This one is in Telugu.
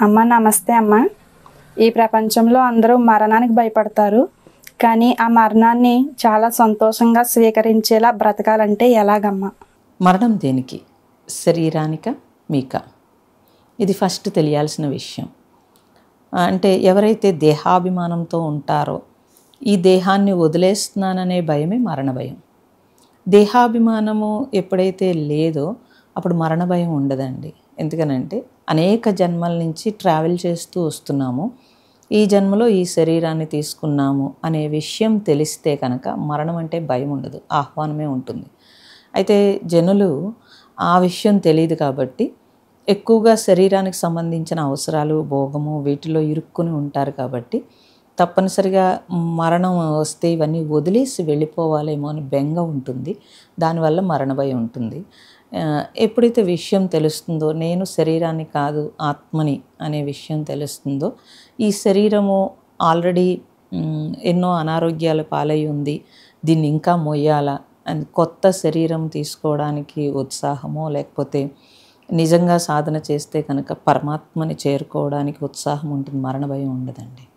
అమ్మ నమస్తే అమ్మ. ఈ ప్రపంచంలో అందరూ మరణానికి భయపడతారు. కానీ ఆ మరణాన్ని చాలా సంతోషంగా స్వీకరించేలా బ్రతకాలంటే ఎలాగమ్మా? మరణం దేనికి? శరీరానిక మీకా? ఇది ఫస్ట్ తెలియాల్సిన విషయం. అంటే ఎవరైతే దేహాభిమానంతో ఉంటారో ఈ దేహాన్ని వదిలేస్తున్నాననే భయమే మరణ భయం. దేహాభిమానము ఎప్పుడైతే లేదో అప్పుడు మరణ భయం ఉండదండి. ఎందుకనంటే అనేక జన్మల నుంచి ట్రావెల్ చేస్తూ వస్తున్నాము. ఈ జన్మలో ఈ శరీరాన్ని తీసుకున్నాము అనే విషయం తెలిస్తే కనుక మరణం అంటే భయం ఉండదు, ఆహ్వానమే ఉంటుంది. అయితే జనులు ఆ విషయం తెలియదు కాబట్టి ఎక్కువగా శరీరానికి సంబంధించిన అవసరాలు, భోగము వీటిలో ఇరుక్కుని ఉంటారు కాబట్టి తప్పనిసరిగా మరణం వస్తే ఇవన్నీ వదిలేసి వెళ్ళిపోవాలేమో అని బెంగ ఉంటుంది. దానివల్ల మరణ భయం ఉంటుంది. ఎప్పుడైతే విషయం తెలుస్తుందో నేను శరీరాన్ని కాదు ఆత్మని అనే విషయం తెలుస్తుందో ఈ శరీరము ఆల్రెడీ ఎన్నో అనారోగ్యాల పాలై ఉంది, దీన్ని ఇంకా మొయ్యాలా అని కొత్త శరీరం తీసుకోవడానికి ఉత్సాహమో లేకపోతే నిజంగా సాధన చేస్తే కనుక పరమాత్మని చేరుకోవడానికి ఉత్సాహం ఉంటుంది. మరణ భయం ఉండదండి.